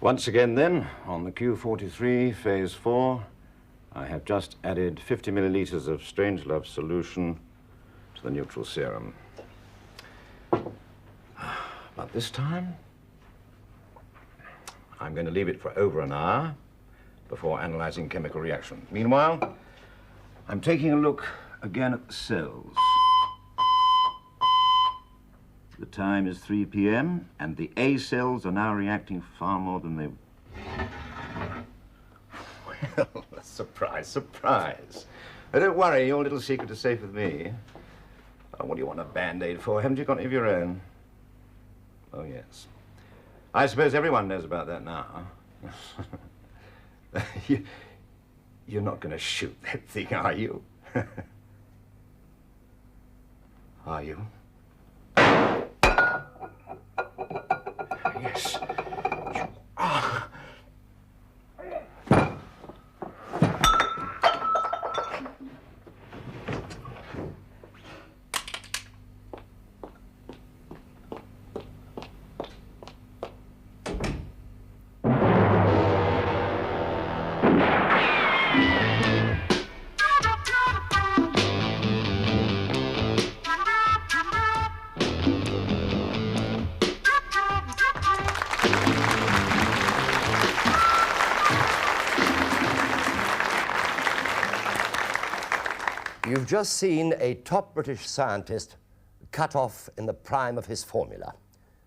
Once again, then, on the Q43, Phase 4, I have just added 50 milliliters of Strangelove solution to the neutral serum. But this time, I'm going to leave it for over an hour before analyzing chemical reaction. Meanwhile, I'm taking a look again at the cells. The time is 3 p.m., and the A cells are now reacting far more than they... Well, surprise, surprise. Don't worry, your little secret is safe with me. What do you want a Band-Aid for? Haven't you got any of your own? Oh, yes. I suppose everyone knows about that now. You're not going to shoot that thing, are you? Are you? Yes. You are. You've just seen a top British scientist cut off in the prime of his formula,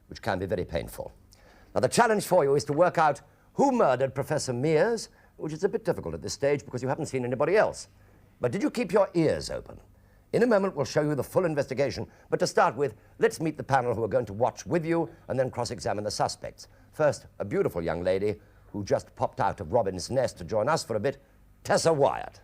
which can be very painful. Now, the challenge for you is to work out who murdered Professor Mears, which is a bit difficult at this stage because you haven't seen anybody else. But did you keep your ears open? In a moment, we'll show you the full investigation. But to start with, let's meet the panel who are going to watch with you and then cross-examine the suspects. First, a beautiful young lady who just popped out of Robin's nest to join us for a bit, Tessa Wyatt.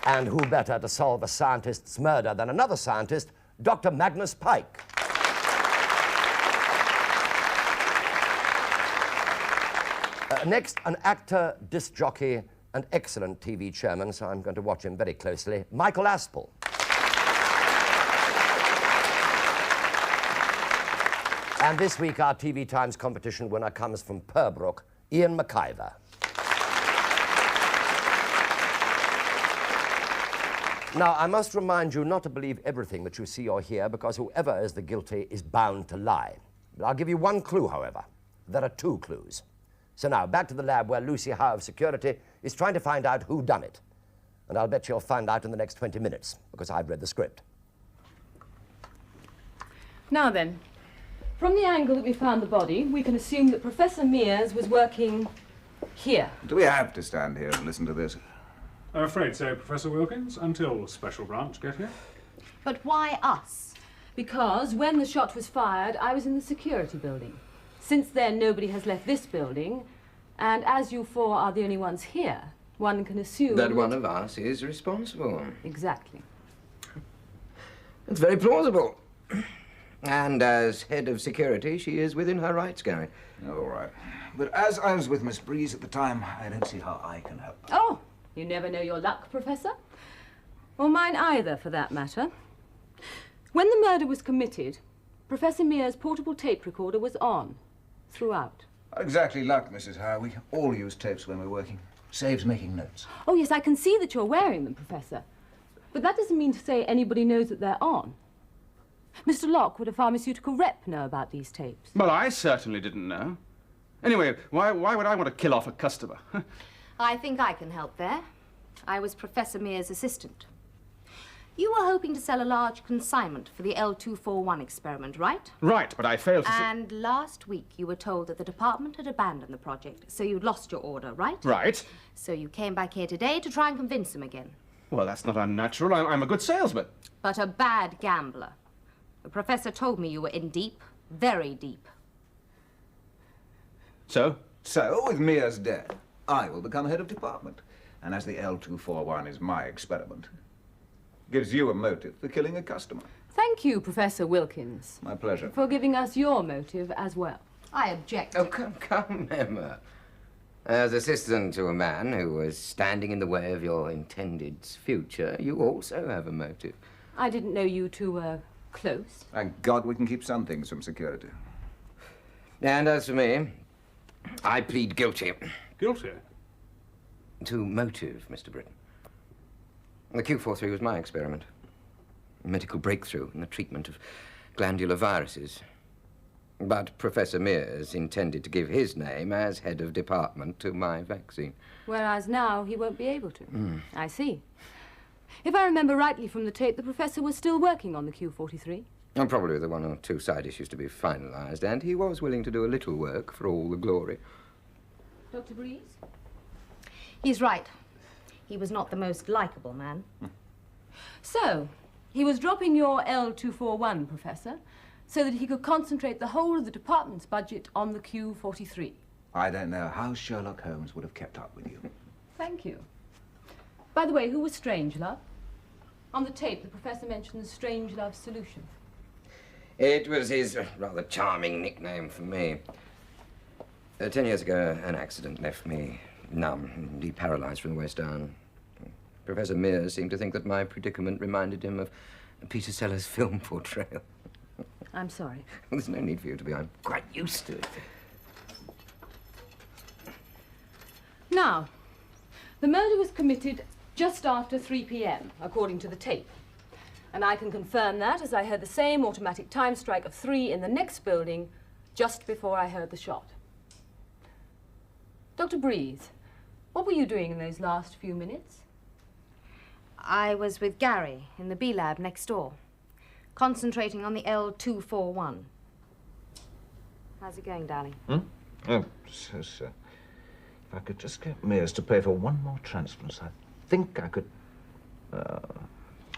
And who better to solve a scientist's murder than another scientist, Dr. Magnus Pike. Next, an actor, disc jockey, and excellent TV chairman, so I'm going to watch him very closely, Michael Aspel. And this week, our TV Times competition winner comes from Purbrook, Ian McIver. Now, I must remind you not to believe everything that you see or hear, because whoever is the guilty is bound to lie. But I'll give you one clue, however. There are two clues. So now, back to the lab where Lucy Howe of security is trying to find out who done it. And I'll bet you'll find out in the next 20 minutes, because I've read the script. Now then, from the angle that we found the body, we can assume that Professor Mears was working here. Do we have to stand here and listen to this? I'm afraid so, Professor Wilkins, until Special Branch get here. But why us? Because when the shot was fired, I was in the security building. Since then, nobody has left this building, and as you four are the only ones here, one can assume that one of us is responsible. Exactly. It's very plausible. And as head of security, she is within her rights, Gary. All right. But as I was with Miss Breeze at the time, I don't see how I can help. Oh, you never know your luck, Professor. Or mine either, for that matter. When the murder was committed, Professor Mears' portable tape recorder was on, throughout. Not exactly luck, Mrs. Howe. We all use tapes when we're working. Saves making notes. Oh, yes, I can see that you're wearing them, Professor. But that doesn't mean to say anybody knows that they're on. Mr. Locke, would a pharmaceutical rep know about these tapes? Well, I certainly didn't know. Anyway, why would I want to kill off a customer? I think I can help there. I was Professor Mears' assistant. You were hoping to sell a large consignment for the L241 experiment, right? Right, but I failed to... And last week you were told that the department had abandoned the project, so you'd lost your order, right? Right. So you came back here today to try and convince them again. Well, that's not unnatural. I'm a good salesman. But a bad gambler. The professor told me you were in deep, very deep. So? So, with Mears dead, I will become head of department. And as the L241 is my experiment, Gives you a motive for killing a customer. Thank you, Professor Wilkins, My pleasure. for giving us your motive as well. I object. Oh, come, Emma. As assistant to a man who was standing in the way of your intended future, you also have a motive. I didn't know you two were close. Thank God we can keep some things from security. And as for me, I plead guilty. Guilty? To motive, Mr. Britton. The Q43 was my experiment. A medical breakthrough in the treatment of glandular viruses. But Professor Mears intended to give his name as head of department to my vaccine. Whereas now he won't be able to. I see. If I remember rightly from the tape, the professor was still working on the Q43. And probably with one or two side issues to be finalized, and he was willing to do a little work for all the glory. Dr. Breeze? He's right. He was not the most likable man. So, he was dropping your L241, Professor, so that he could concentrate the whole of the department's budget on the Q43. I don't know how Sherlock Holmes would have kept up with you. Thank you. By the way, who was Strangelove? On the tape, the professor mentions Strangelove's solution. It was his rather charming nickname for me. 10 years ago, an accident left me numb and deparalyzed from the waist down. Professor Mears seemed to think that my predicament reminded him of Peter Sellers' film portrayal. I'm sorry. There's no need for you to be. I'm quite used to it. Now, the murder was committed just after 3 p.m., according to the tape. And I can confirm that, as I heard the same automatic time strike of 3 in the next building just before I heard the shot. Dr. Breeze, what were you doing in those last few minutes? I was with Gary in the B-lab next door, concentrating on the L241. How's it going, darling? Oh, so, sir. If I could just get Mears to pay for one more transplant, I think I could...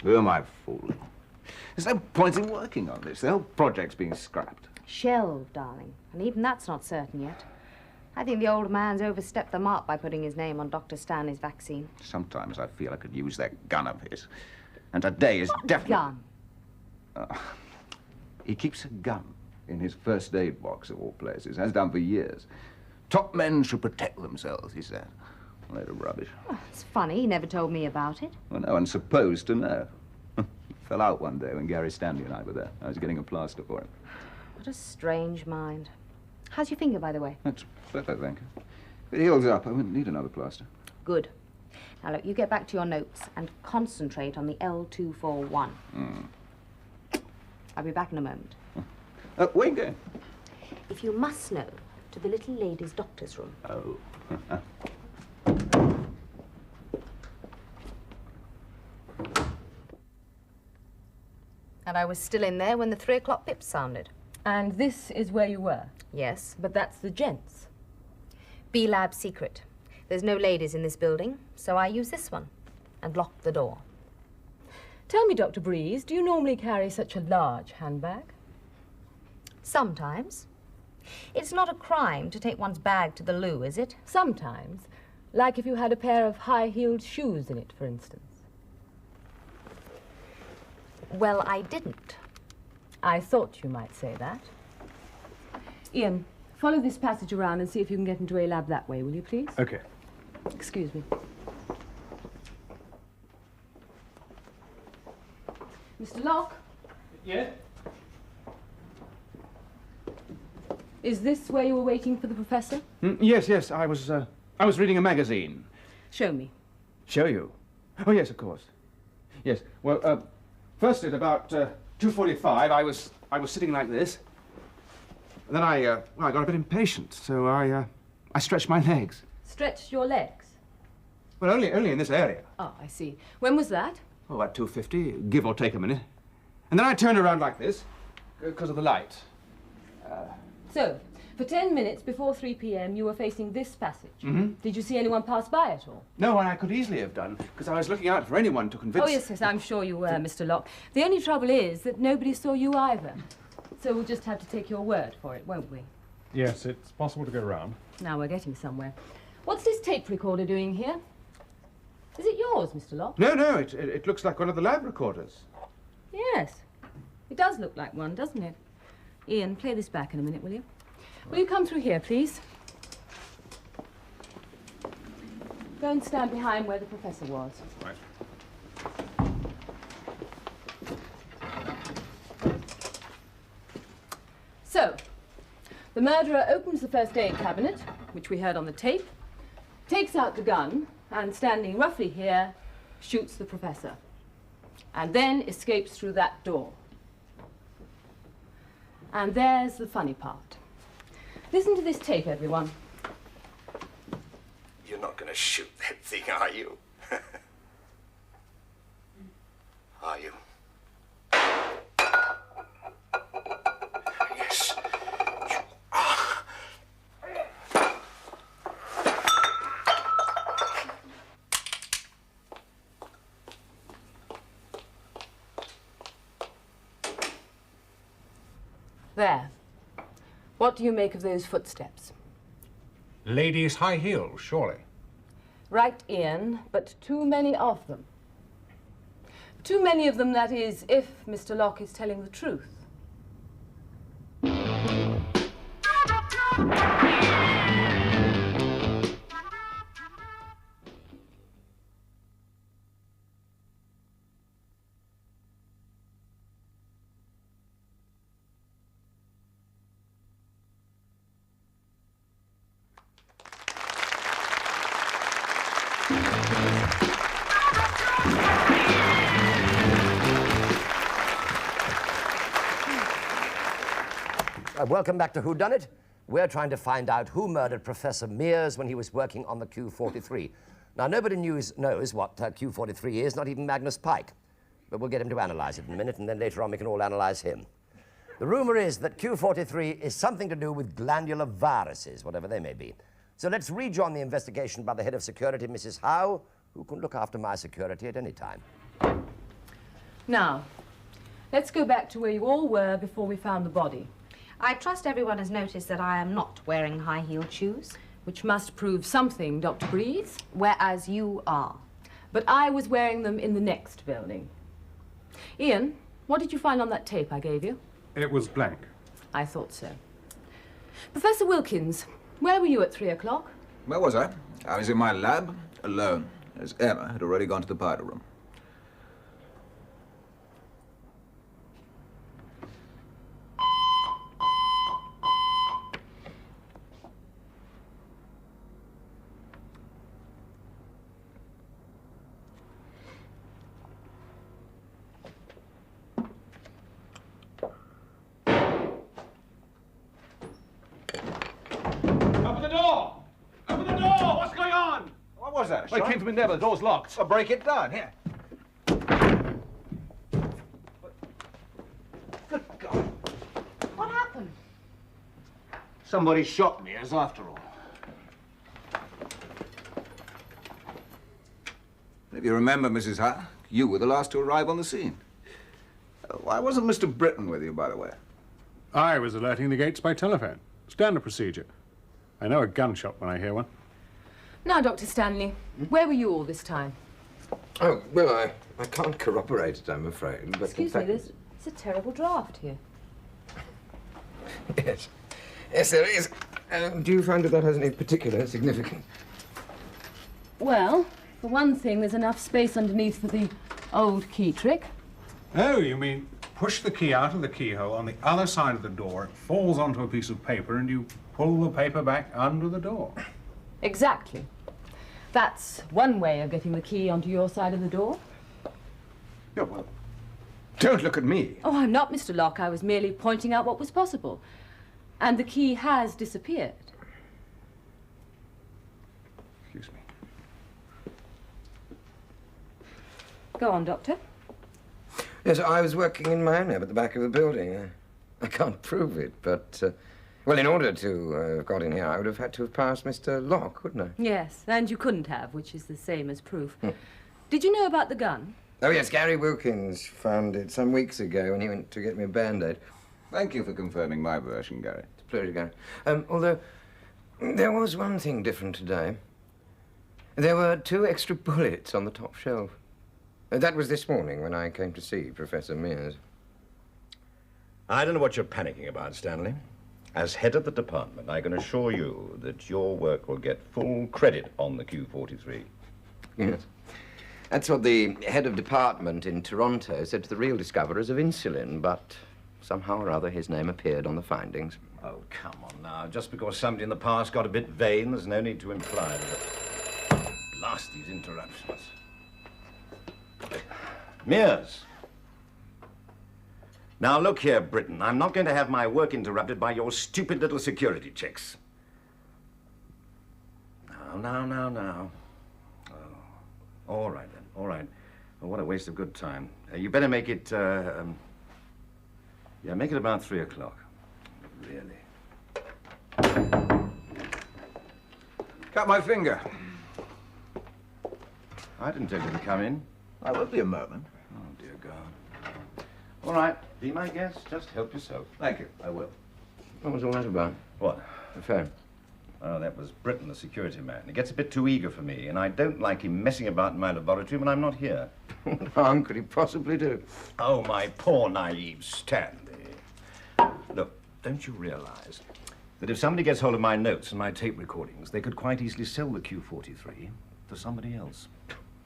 who am I fooling? There's no point in working on this. The whole project's being scrapped. Shelved, darling. And even that's not certain yet. I think the old man's overstepped the mark by putting his name on Dr. Stanley's vaccine. Sometimes I feel I could use that gun of his. And today is definitely... Gun. He keeps a gun in his first aid box of all places, has done for years. Top men should protect themselves, he said. A load of rubbish. Oh, it's funny, he never told me about it. Well, no one's supposed to know. He fell out one day when Gary Stanley and I were there. I was getting a plaster for him. What a strange mind. How's your finger, by the way? That's better, thank you. If it heals up, I wouldn't need another plaster. Good. Now, look, you get back to your notes and concentrate on the L241. I'll be back in a moment. Where are you going? If you must know, to the little lady's doctor's room. Oh. And I was still in there when the 3 o'clock pip sounded. And this is where you were. Yes. But that's the gents. B-lab secret. There's no ladies in this building, so I use this one and lock the door. Tell me, Dr. Breeze, do you normally carry such a large handbag? Sometimes. It's not a crime to take one's bag to the loo, is it? Sometimes. Like if you had a pair of high-heeled shoes in it, for instance. Well, I didn't. I thought you might say that. Ian, follow this passage around and see if you can get into a lab that way, will you, please? Okay. Excuse me. Mr. Locke? Yeah? Is this where you were waiting for the professor? Yes, I was reading a magazine. Show me. Show you? Oh, yes, of course. Yes, well, first at about 2:45, I was sitting like this. And then I got a bit impatient, so I stretched my legs. Stretched your legs? Well, only in this area. Oh, I see. When was that? Oh, about 2:50, give or take a minute. And then I turned around like this, because of the light. So, for 10 minutes before 3 p.m., you were facing this passage. Mm-hmm. Did you see anyone pass by at all? No, and I could easily have done, because I was looking out for anyone to convince... Oh, yes, I'm sure you were, Mr. Locke. The only trouble is that nobody saw you either. So we'll just have to take your word for it, won't we? Yes, it's possible to go around. Now we're getting somewhere. What's this tape recorder doing here? Is it yours, Mr. Locke? No, no, it looks like one of the lab recorders. Yes. It does look like one, doesn't it? Ian, play this back in a minute, will you? Will you come through here, please? Go and stand behind where the professor was. Right. So, the murderer opens the first aid cabinet, which we heard on the tape, takes out the gun, and standing roughly here, shoots the professor. And then escapes through that door. And there's the funny part. Listen to this tape, everyone. You're not going to shoot that thing, are you? Are you? Yes, you are. There. What do you make of those footsteps? Ladies' high heels, surely. Right, Ian, but too many of them. Too many of them, that is, if Mr. Locke is telling the truth. Welcome back to Whodunnit. We're trying to find out who murdered Professor Mears when he was working on the Q43. Now, nobody knows what Q43 is, not even Magnus Pike. But we'll get him to analyze it in a minute, and then later on we can all analyze him. The rumor is that Q43 is something to do with glandular viruses, whatever they may be. So let's rejoin the investigation by the head of security, Mrs. Howe, who can look after my security at any time. Now, let's go back to where you all were before we found the body. I trust everyone has noticed that I am not wearing high-heeled shoes. Which must prove something, Dr. Breeze. Whereas you are. But I was wearing them in the next building. Ian, what did you find on that tape I gave you? It was blank. I thought so. Professor Wilkins, where were you at 3 o'clock? Where was I? I was in my lab, alone, as Emma had already gone to the powder room. Open the door! Open the door! What's going on? What was that? Well, it came from in there, but the door's locked. Well, break it down, here. Good God. What happened? Somebody shot me, as after all. If you remember, Mrs. Hutt, you were the last to arrive on the scene. Why wasn't Mr. Britton with you, by the way? I was alerting the gates by telephone. Standard procedure. I know a gunshot when I hear one. Now, Dr. Stanley, where were you all this time? Oh, well, I can't corroborate it, I'm afraid. But Excuse me, there's a terrible draft here. Yes. Yes, there is. Do you find that has any particular significance? Well, for one thing, there's enough space underneath for the old key trick. Oh, you mean push the key out of the keyhole on the other side of the door, it falls onto a piece of paper, and you pull the paper back under the door. Exactly. That's one way of getting the key onto your side of the door. Yeah, well, don't look at me. Oh, I'm not, Mr. Locke. I was merely pointing out what was possible. And the key has disappeared. Excuse me. Go on, Doctor. Yes, I was working in my own lab at the back of the building. I can't prove it, but, well, in order to have got in here, I would have had to have passed Mr. Locke, wouldn't I? Yes, and you couldn't have, which is the same as proof. Did you know about the gun? Oh, yes, Gary Wilkins found it some weeks ago when he went to get me a Band-Aid. Thank you for confirming my version, Gary. It's a pleasure, Gary. Although, there was one thing different today. There were 2 extra bullets on the top shelf. That was this morning when I came to see Professor Mears. I don't know what you're panicking about, Stanley. As head of the department, I can assure you that your work will get full credit on the Q43. Yes. That's what the head of department in Toronto said to the real discoverers of insulin, but somehow or other his name appeared on the findings. Oh, come on now. Just because somebody in the past got a bit vain, there's no need to imply that... Blast these interruptions. Mears. Now, look here, Britton. I'm not going to have my work interrupted by your stupid little security checks. Now. Oh. All right, then. All right. Well, what a waste of good time. You better make it, yeah, make it about 3 o'clock. Really. Cut my finger. I didn't tell you to come in. I will be a moment. Oh, dear God. All right, be my guest. Just help yourself. Thank you. I will. What was all that about? What? The phone. Oh, that was Britton, the security man. He gets a bit too eager for me, and I don't like him messing about in my laboratory when I'm not here. What harm could he possibly do? Oh, my poor, naive Stanley. Look, don't you realize that if somebody gets hold of my notes and my tape recordings, they could quite easily sell the Q43 to somebody else?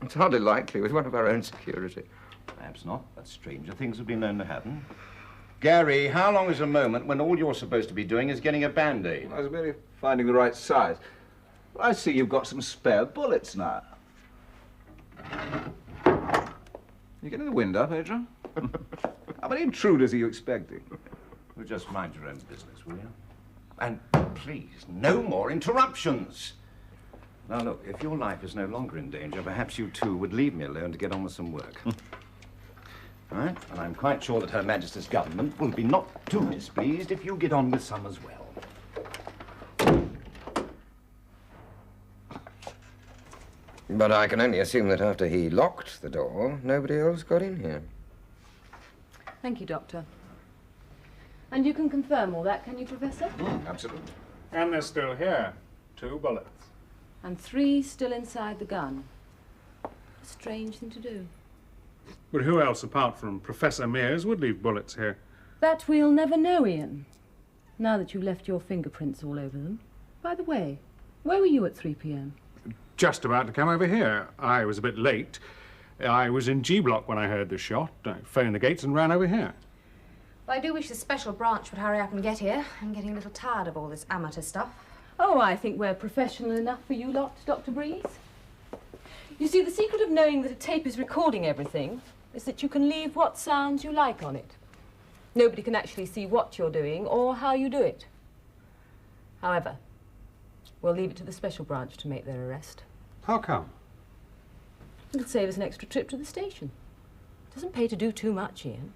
It's hardly likely with one of our own security. Perhaps not, but stranger things have been known to happen. Gary, how long is a moment when all you're supposed to be doing is getting a Band-Aid? I was merely finding the right size. I see you've got some spare bullets now. You getting the wind up, Adrian? How many intruders are you expecting? Well, just mind your own business, will you? And please, no more interruptions. Now, look, if your life is no longer in danger, perhaps you two would leave me alone to get on with some work. All right? And I'm quite sure that Her Majesty's government will be not too displeased if you get on with some as well. But I can only assume that after he locked the door, nobody else got in here. Thank you, Doctor. And you can confirm all that, can you, Professor? Absolutely. And they're still here. 2 bullets. And 3 still inside the gun. A strange thing to do. But who else, apart from Professor Mears, would leave bullets here? That we'll never know, Ian. Now that you've left your fingerprints all over them. By the way, where were you at 3 p.m.? Just about to come over here. I was a bit late. I was in G Block when I heard the shot. I phoned the gates and ran over here. Well, I do wish the special branch would hurry up and get here. I'm getting a little tired of all this amateur stuff. Oh, I think we're professional enough for you lot, Dr. Breeze. You see, the secret of knowing that a tape is recording everything is that you can leave what sounds you like on it. Nobody can actually see what you're doing or how you do it. However, we'll leave it to the special branch to make their arrest. How come? It'll save us an extra trip to the station. Doesn't pay to do too much, Ian.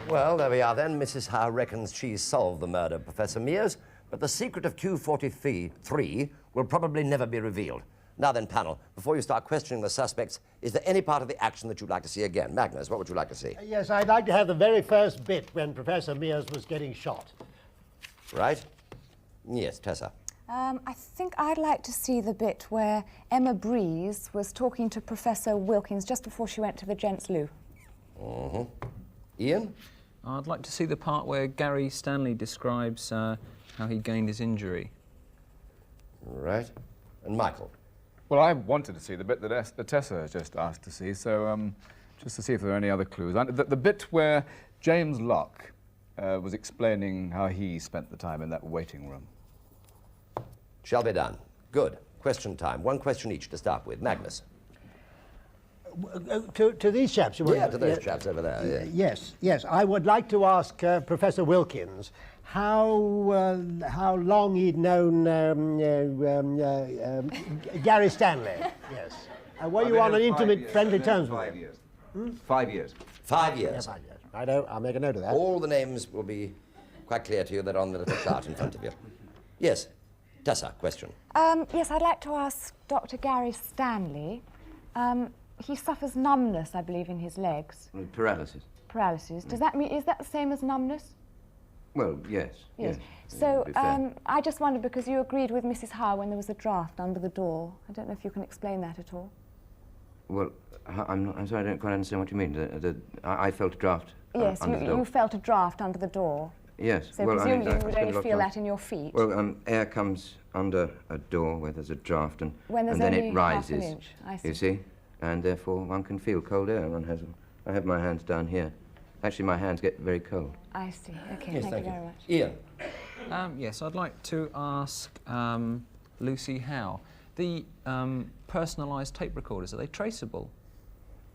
Well, there we are then. Mrs. Howe reckons she's solved the murder of Professor Mears, but the secret of Q43 will probably never be revealed. Now then, panel, before you start questioning the suspects, is there any part of the action that you'd like to see again? Magnus, what would you like to see? Yes, I'd like to have the very first bit when Professor Mears was getting shot. Right? Yes, Tessa. I think I'd like to see the bit where Emma Breeze was talking to Professor Wilkins just before she went to the gents' loo. Mm-hmm. Ian? I'd like to see the part where Gary Stanley describes how he gained his injury. Right. And Michael? Well, I wanted to see the bit that Tessa just asked to see, so just to see if there are any other clues. The bit where James Locke was explaining how he spent the time in that waiting room. Shall be done. Good. Question time. 1 question each to start with. Magnus. To these chaps? Yeah, to those chaps over there. Yeah. Yes. I would like to ask Professor Wilkins how long he'd known Gary Stanley. Yes. Were you on an intimate, friendly terms with him? 5 years. 5 years. 5 years. Yeah, 5 years. I'll make a note of that. All the names will be quite clear to you. They're on the little chart in front of you. Yes. Tessa, question. Yes, I'd like to ask Dr. Gary Stanley, he suffers numbness, I believe, in his legs. Paralysis. Paralysis. Does that mean, is that the same as numbness? Well, yes. Yes. To So, be fair. I just wondered, because you agreed with Mrs. Howe when there was a draft under the door. I don't know if you can explain that at all. Well, I'm sorry, I don't quite understand what you mean. I felt a draft Yes, under the door. you felt a draft under the door. Yes. So well, presumably you would spent a only lot of feel time- that in your feet. Well, air comes under a door where there's a draft, and When there's then only it half an rises. inch. I see. You see, and therefore one can feel cold air. I have my hands down here. Actually, my hands get very cold. I see. Okay, Yes, thank you very much. Ian. Yes, I'd like to ask Lucy Howe. The personalised tape recorders, are they traceable?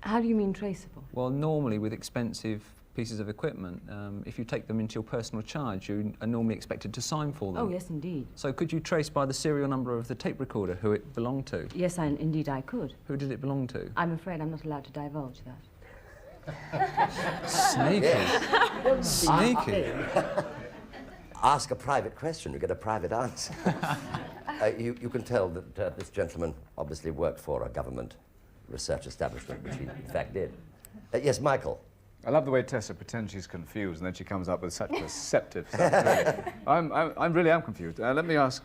How do you mean traceable? Well, normally with expensive pieces of equipment, if you take them into your personal charge, you are normally expected to sign for them. Oh, yes, indeed. So could you trace by the serial number of the tape recorder who it belonged to? Yes, indeed I could. Who did it belong to? I'm afraid I'm not allowed to divulge that. Sneaky. Sneaky. Ask a private question, you get a private answer. You can tell that this gentleman obviously worked for a government research establishment, which he in fact did. Yes, Michael. I love the way Tessa pretends she's confused and then she comes up with such perceptive stuff. Really. I really am confused. Let me ask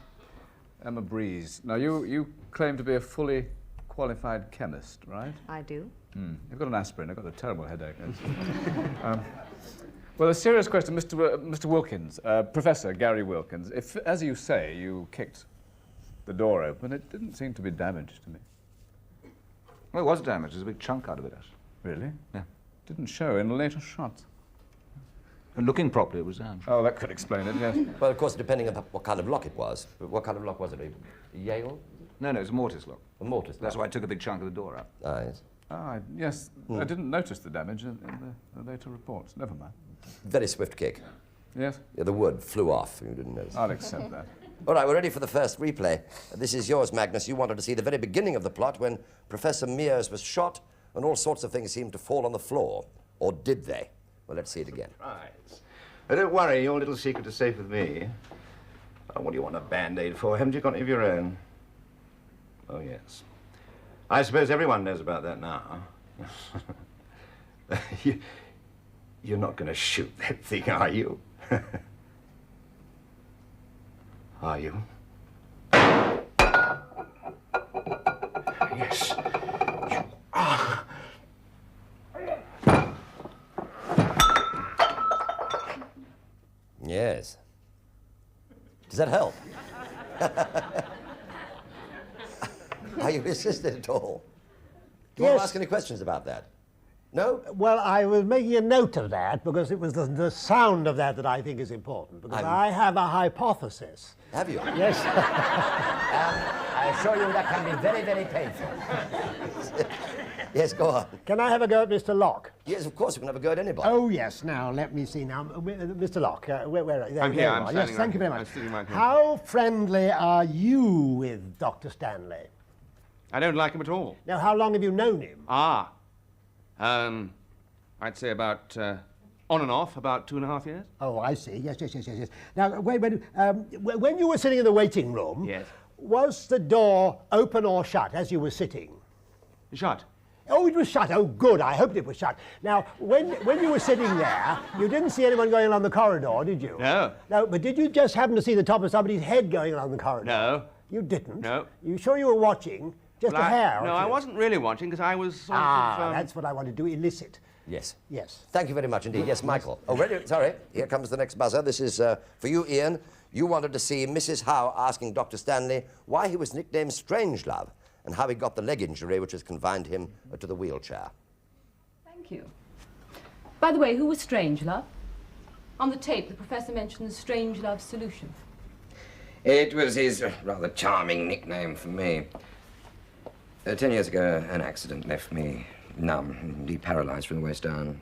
Emma Breeze. Now, you claim to be a fully qualified chemist, right? I do. You've got an aspirin. I've got a terrible headache. Well, a serious question, Mr. Wilkins, Professor Gary Wilkins. If, as you say, you kicked the door open, it didn't seem to be damaged to me. Well, it was damaged. There's a big chunk out of it. Really? Yeah. Didn't show in later shots. And looking properly, it was damaged. Oh, that could explain it, yes. Well, of course, depending on what kind of lock it was. What kind of lock was it? A Yale? No, it was a mortise lock. A mortise lock. That's why I took a big chunk of the door out. Ah, yes. Ah, yes. I didn't notice the damage in the later reports. Never mind. Very swift kick. Yes? Yeah, the wood flew off. You didn't notice. I'll accept that. All right, we're ready for the first replay. This is yours, Magnus. You wanted to see the very beginning of the plot when Professor Mears was shot and all sorts of things seemed to fall on the floor. Or did they? Well, let's see it again. Surprise. Don't worry, your little secret is safe with me. What do you want a Band-Aid for? Haven't you got any of your own? Oh, yes. I suppose everyone knows about that now. You're not going to shoot that thing, are you? Are you? Yes, you are. Yes. Does that help? Are you assisted at all? Do you want to ask any questions about that? No? Well, I was making a note of that because it was the sound of that I think is important. Because I have a hypothesis. Have you? Yes. I assure you that can be very, very painful. Yes, go on. Can I have a go at Mr. Locke? Yes, of course, you can have a go at anybody. Oh, yes. Now, let me see now. Mr. Locke, where are you? I'm There here. you I'm are. standing Yes, thank you very I'm much. sitting right here. How friendly are you with Dr. Stanley? I don't like him at all. Now, how long have you known him? I'd say about, on and off, about 2.5 years. Oh, I see. Yes. Now, when you were sitting in the waiting room, Yes. was the door open or shut as you were sitting? Shut. Oh, it was shut. Oh, good. I hoped it was shut. Now, when you were sitting there, you didn't see anyone going along the corridor, did you? No. No, but did you just happen to see the top of somebody's head going along the corridor? No. You didn't? No. You sure you were watching? Just Well, a hair? No, or I two? wasn't really watching because I was sort of... That's what I wanted to elicit. Yes. Yes. Thank you very much indeed. Yes, Michael. Oh, ready? Sorry. Here comes the next buzzer. This is for you, Ian. You wanted to see Mrs. Howe asking Dr. Stanley why he was nicknamed Strangelove and how he got the leg injury which has confined him to the wheelchair. Thank you. By the way, who was Strangelove? On the tape, the professor mentioned the Strangelove solution. It was his rather charming nickname for me. 10 years ago, an accident left me numb and deparalyzed from the waist down.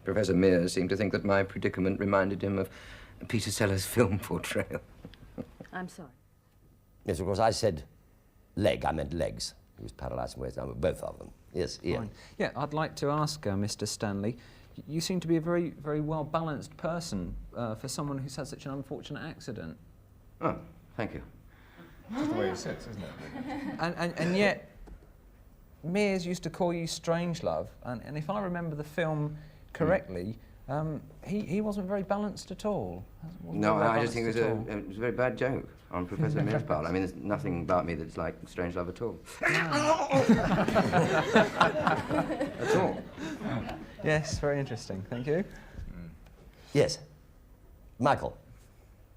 Professor Mears seemed to think that my predicament reminded him of Peter Sellers' film portrayal. I'm sorry. Yes, of course, I said leg. I meant legs. He was paralyzed from the waist down, both of them. Yes, Ian. Fine. Yeah, I'd like to ask Mr. Stanley, you seem to be a very, very well-balanced person for someone who's had such an unfortunate accident. Oh, thank you. That's the way he sits, isn't it? And yet, Mears used to call you Strangelove, and if I remember the film correctly, he wasn't very balanced at all. No, I just think it was a very bad joke on Professor Mears' part. I mean, there's nothing about me that's like Strangelove at all. At all. Yes, very interesting. Thank you. Yes. Michael.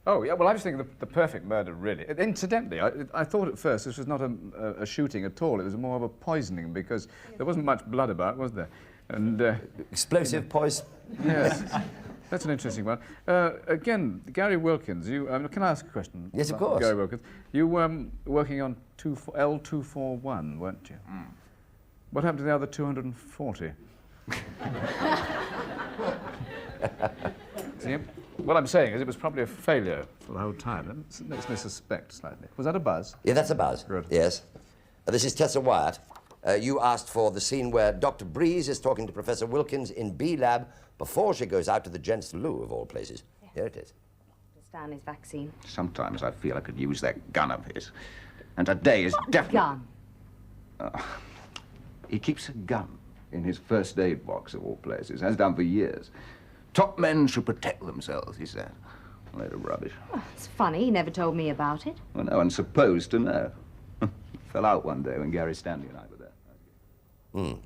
Oh, yeah, well, I was thinking the perfect murder, really. Incidentally, I thought at first this was not a shooting at all. It was more of a poisoning, because there wasn't much blood about, was there? And explosive poison. Yes. That's an interesting one. Again, Gary Wilkins, can I ask a question? Yes, of course. Gary Wilkins. You were working on L241, weren't you? Mm. What happened to the other 240? See, what I'm saying is it was probably a failure for the whole time. That makes me suspect slightly. Was that a buzz? Yeah, that's a buzz. Good. Yes. This is Tessa Wyatt. You asked for the scene where Dr. Breeze is talking to Professor Wilkins in B Lab before she goes out to the gents' loo, of all places. Yeah. Here it is. Stanley's vaccine. Sometimes I feel I could use that gun of his. And today is definitely... Gun? He keeps a gun in his first aid box, of all places, has done for years. Top men should protect themselves, he said. A load of rubbish. Oh, it's funny, he never told me about it. Well, no one's supposed to know. He fell out one day when Gary Stanley and I were there.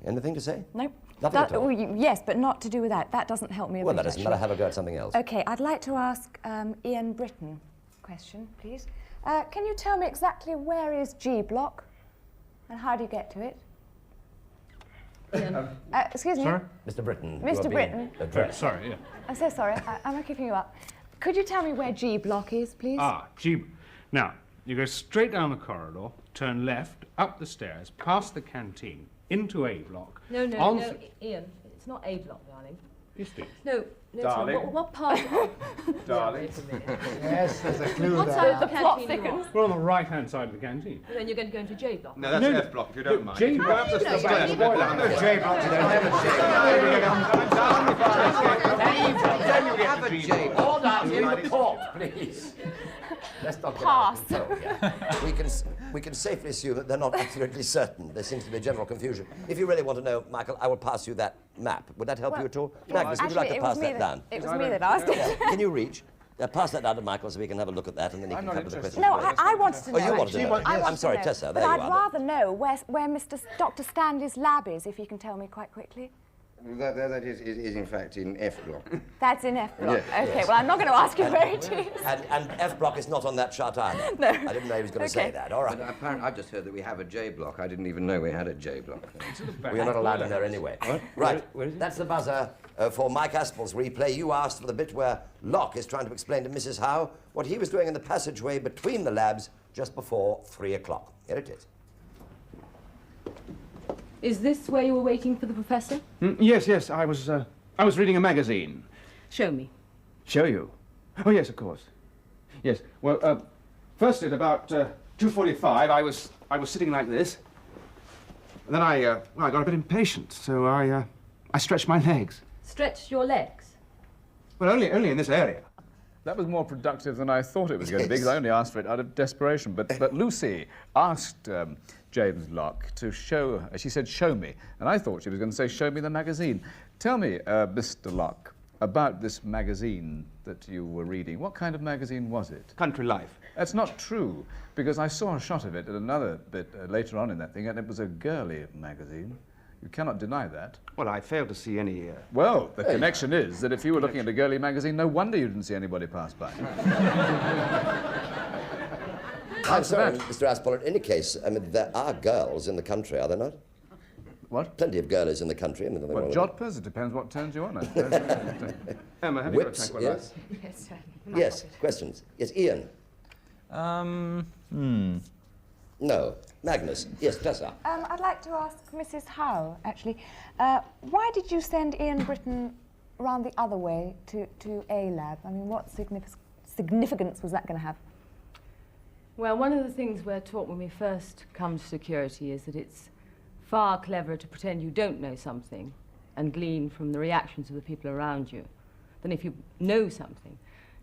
Anything to say? Nope. Nothing at all? Well, yes, but not to do with that. That doesn't help me a Well, bit, that doesn't matter. Have a go at something else. OK, I'd like to ask Ian Britton a question, please. Can you tell me exactly where is G Block and how do you get to it? Excuse me? Sorry? Mr. Britton. Mr. Britton. Sorry, yeah. I'm so sorry. I'm keeping you up. Could you tell me where G Block is, please? G. Now, you go straight down the corridor, turn left, up the stairs, past the canteen, into A block. No, Ian, it's not A block, darling. Yes, it is. No, Darling. sorry, what part? Darling. Yes, there's a clue What there. side of the canteen you We're on the right-hand side of the canteen. Then you're going to go into J block. No, that's F block, if you don't mind. J block. J block today. Have a J. Hold on, in the port, please. Let's not get Pass. out of control here. We can safely assume that they're not absolutely certain. There seems to be a general confusion. If you really want to know, Michael, I will pass you that map. Would that help you at all? Magnus, would you like to pass that down? It was me that asked it. Can you reach? Pass that down to Michael so we can have a look at that, and then he can cover the question. No, I wanted to know. Oh, you wanted to know? I wanted I'm sorry, to know. Tessa, but there you I'd are. rather know where Dr. Stanley's lab is, if you can tell me quite quickly. That is in fact in F block. That's in F block. Yes. OK, well, I'm not going to ask you where it is. And F block is not on that chart either. No. I didn't know he was going to say that. All right. But apparently, I've just heard that we have a J block. I didn't even know we had a J block. We are not allowed in there anyway. Right. That's the buzzer for Mike Aspel's replay. You asked for the bit where Locke is trying to explain to Mrs. Howe what he was doing in the passageway between the labs just before 3 o'clock. Here it is. Is this where you were waiting for the professor? Yes, I was reading a magazine. Show me. Show you? Oh, yes, of course. Yes, well, first at about 2:45, I was sitting like this. And then I got a bit impatient, so I stretched my legs. Stretch your legs? Well, only in this area. That was more productive than I thought it was going to be, because I only asked for it out of desperation. But Lucy asked James Locke to show, she said, show me. And I thought she was going to say, show me the magazine. Tell me, Mr. Locke, about this magazine that you were reading. What kind of magazine was it? Country Life. That's not true, because I saw a shot of it at another bit later on in that thing, and it was a girly magazine. You cannot deny that. Well, I failed to see any... Well, the connection is that if you were looking at a girly magazine, no wonder you didn't see anybody pass by. I'm sorry, Mr. Aspel, in any case, I mean, there are girls in the country, are there not? What? Plenty of girlies in the country. I mean, What, jodhpurs? It depends what turns you on, I suppose. Emma, have you got a Whips, tranquilizer? yes? Yes, sir. Yes, questions. Yes, Ian? No. Magnus? Yes, Tessa? I'd like to ask Mrs. Howe, actually. Why did you send Ian Britton round the other way to A Lab? I mean, what significance was that going to have? Well, one of the things we're taught when we first come to security is that it's far cleverer to pretend you don't know something and glean from the reactions of the people around you than if you know something.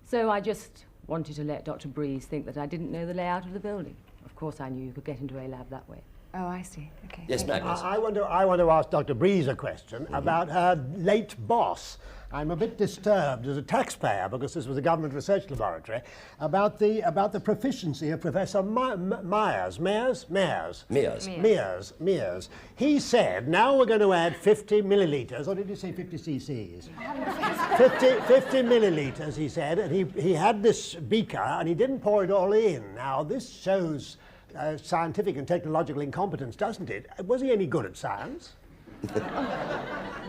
So I just wanted to let Dr. Breeze think that I didn't know the layout of the building. Of course, I knew you could get into A Lab that way. Oh, I see. Okay. Yes, thank you. Magnus. I want to ask Dr. Breeze a question about her late boss. I'm a bit disturbed as a taxpayer, because this was a government research laboratory, about the proficiency of Professor Mears. He said, now we're going to add 50 millilitres, or did you say 50 cc's? 50 millilitres, he said, and he had this beaker, and he didn't pour it all in. Now, this shows scientific and technological incompetence, doesn't it? Was he any good at science?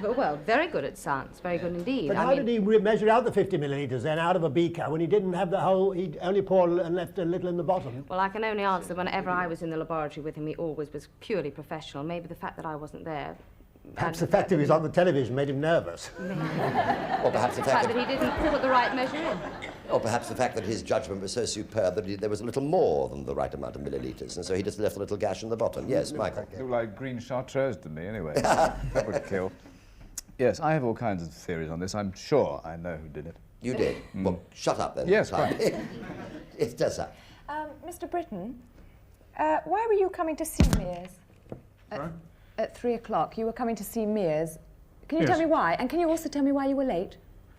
Well, very good at science, very good indeed. But how did he measure out the 50 millilitres then out of a beaker when he didn't have the whole, he only poured and left a little in the bottom? Well, I can only answer whenever I was in the laboratory with him, he always was purely professional. Maybe the fact that I wasn't there. Perhaps the fact that he was on the television made him nervous. Or perhaps the fact that he didn't put the right measure in. Or perhaps the fact that his judgment was so superb that there was a little more than the right amount of millilitres, and so he just left a little gash in the bottom. Yes, Michael. Looked like green chartreuse to me, anyway. That would kill. Yes, I have all kinds of theories on this. I'm sure I know who did it. You did? Well, shut up then. Yes, quite. It's Tessa. Mr. Britton, why were you coming to see Mears? Sorry? At 3 o'clock, you were coming to see Mears. Can you Yes. tell me why? And can you also tell me why you were late?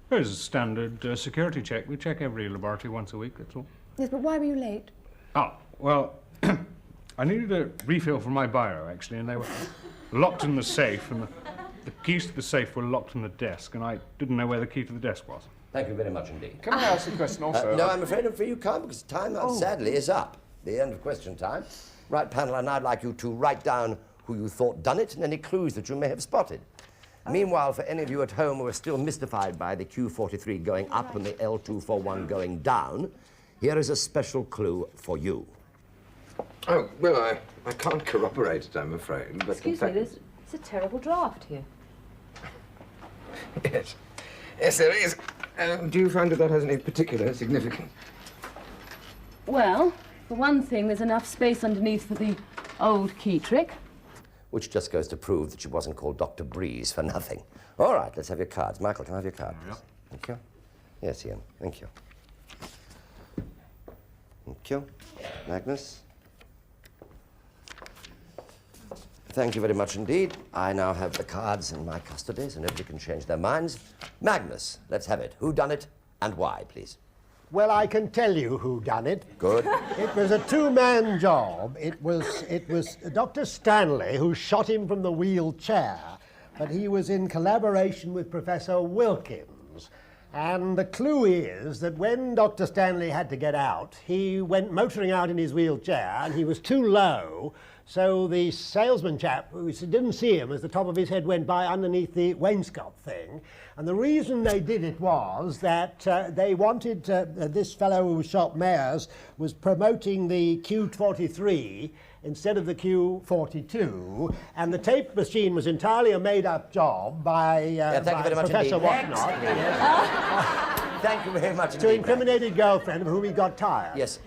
There's a standard security check. We check every laboratory once a week, that's all. Yes, but why were you late? Oh, well, I needed a refill for my biro, actually, and they were locked in the safe, and the keys to the safe were locked in the desk, and I didn't know where the key to the desk was. Thank you very much indeed. Can I ask a question also? No, I'm afraid you can't, because time, sadly, is up. The end of question time. Right, panel, and I'd like you to write down who you thought done it and any clues that you may have spotted. Meanwhile, for any of you at home who are still mystified by the Q43 going up and the L241 going down, here is a special clue for you. Oh, well, I can't corroborate it, I'm afraid. But Excuse me, there's a terrible draft here. Yes. Yes, there is. Do you find that has any particular significance? Well, for one thing, there's enough space underneath for the old key trick. Which just goes to prove that she wasn't called Dr. Breeze for nothing. All right, let's have your cards. Michael, can I have your card, please? Thank you. Yes, Ian. Thank you. Thank you. Magnus. Thank you very much indeed. I now have the cards in my custody, so nobody can change their minds. Magnus, let's have it. Who done it and why, please? Well, I can tell you who done it. Good. It was a two-man job. It was Dr. Stanley who shot him from the wheelchair, but he was in collaboration with Professor Wilkins. And the clue is that when Dr. Stanley had to get out, he went motoring out in his wheelchair, and he was too low, so the salesman chap, who didn't see him as the top of his head went by underneath the wainscot thing. And the reason they did it was that they wanted, this fellow who shot Mears was promoting the Q43 instead of the Q42, and the tape machine was entirely a made-up job by, thank you very much Professor indeed. Whatnot. Thank you very much To indeed. incriminate his girlfriend, of whom he got tired. Yes.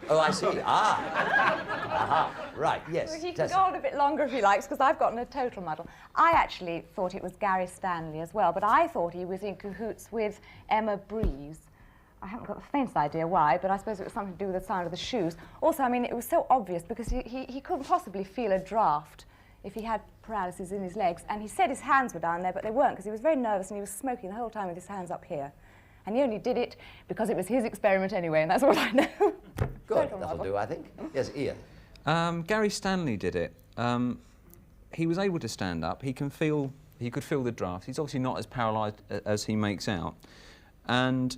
Oh, I see. Aha. Right, yes. He can Tessa. go on a bit longer if he likes, because I've gotten a total muddle. I actually thought it was Gary Stanley as well, but I thought he was in cahoots with Emma Breeze. I haven't got the faintest idea why, but I suppose it was something to do with the sound of the shoes. Also, I mean, it was so obvious because he couldn't possibly feel a draft if he had paralysis in his legs, and he said his hands were down there, but they weren't, because he was very nervous and he was smoking the whole time with his hands up here. And he only did it because it was his experiment anyway, and that's all I know. Good, that'll do, I think. Yes, Ian. Gary Stanley did it. He was able to stand up. He could feel the draft. He's obviously not as paralysed as he makes out. And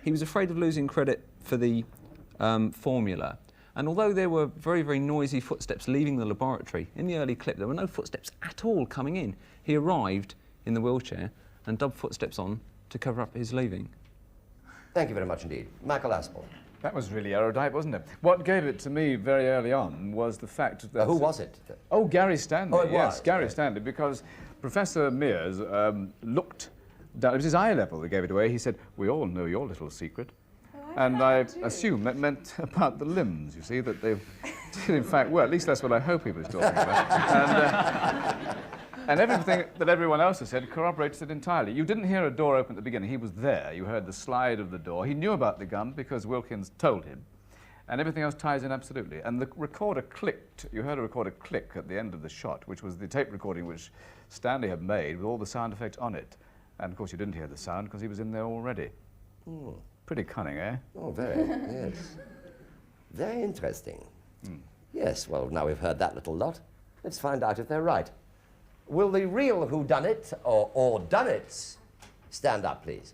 he was afraid of losing credit for the formula. And although there were very, very noisy footsteps leaving the laboratory, in the early clip there were no footsteps at all coming in. He arrived in the wheelchair and dubbed footsteps on to cover up his leaving. Thank you very much indeed. Michael Aspel. That was really erudite, wasn't it? What gave it to me very early on was the fact that... who was it? Oh, Gary Stanley. Oh, it yes, was, Gary yes. Stanley, because Professor Mears looked down. It was his eye level that gave it away. He said, "We all know your little secret." And I assume that meant about the limbs, you see, that they did in fact work. At least that's what I hope he was talking about. And everything that everyone else has said corroborates it entirely. You didn't hear a door open at the beginning. He was there. You heard the slide of the door. He knew about the gun because Wilkins told him. and everything else ties in absolutely. And the recorder clicked. You heard a recorder click at the end of the shot, which was the tape recording which Stanley had made with all the sound effects on it. And of course you didn't hear the sound because he was in there already. Pretty cunning, eh? Oh, very, yes. Very interesting. Yes, well, now we've heard that little lot. Let's find out if they're right. Will the real whodunit or dunnits stand up, please?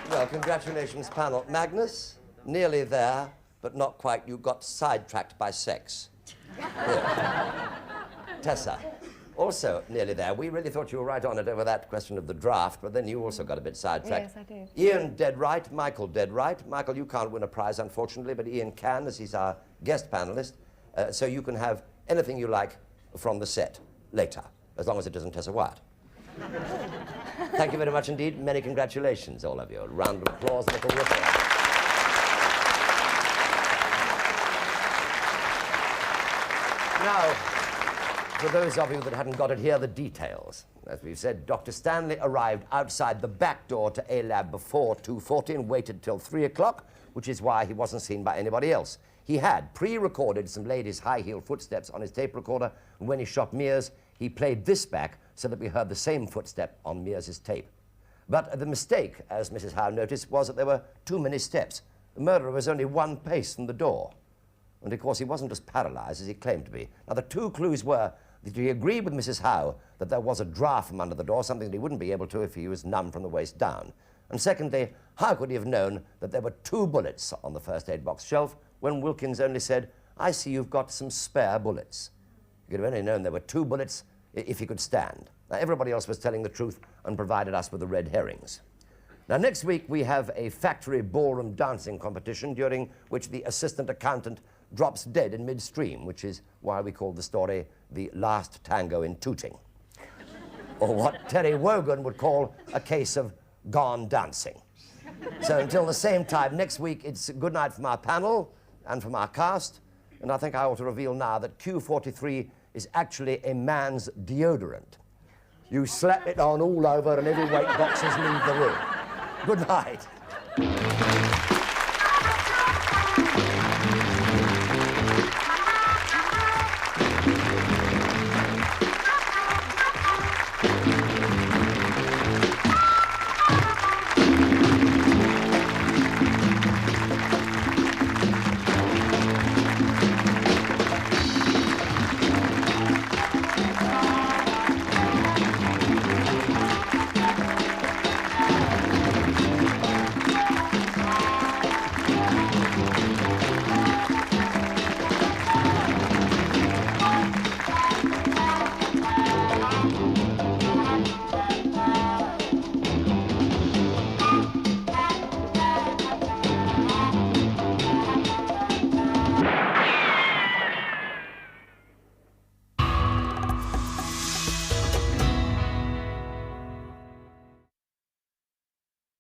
Well, congratulations, panel. Magnus, nearly there, but not quite. You got sidetracked by sex. Tessa, also nearly there. We really thought you were right on it over that question of the draft, but then you also got a bit sidetracked. Yes, I did. Ian dead right, Michael dead right. Michael, you can't win a prize, unfortunately, but Ian can, as he's our guest panelist. So you can have anything you like from the set later, as long as it isn't Tessa Wyatt. Thank you very much indeed. Many congratulations, all of you. A round of applause, a little whistle. Now, for those of you that hadn't got it, here are the details. As we've said, Dr. Stanley arrived outside the back door to A-Lab before 2:40 and waited till 3 o'clock, which is why he wasn't seen by anybody else. He had pre-recorded some ladies' high-heeled footsteps on his tape recorder, and when he shot Mears, he played this back so that we heard the same footstep on Mears's tape. But the mistake, as Mrs. Howe noticed, was that there were too many steps. The murderer was only one pace from the door. And of course, he wasn't as paralyzed as he claimed to be. Now, the two clues were that he agreed with Mrs. Howe that there was a draft from under the door, something that he wouldn't be able to if he was numb from the waist down. And secondly, how could he have known that there were 2 bullets on the first aid box shelf when Wilkins only said, "I see you've got some spare bullets"? He could have only known there were 2 bullets if he could stand. Now, everybody else was telling the truth and provided us with the red herrings. Now, next week, we have a factory ballroom dancing competition during which the assistant accountant drops dead in midstream, which is why we call the story The Last Tango in Tooting. Or what Terry Wogan would call a case of gone dancing. So until the same time next week, it's good night from our panel and from our cast. And I think I ought to reveal now that Q43 is actually a man's deodorant. You slap it on all over and every weight boxers leave the room. Good night.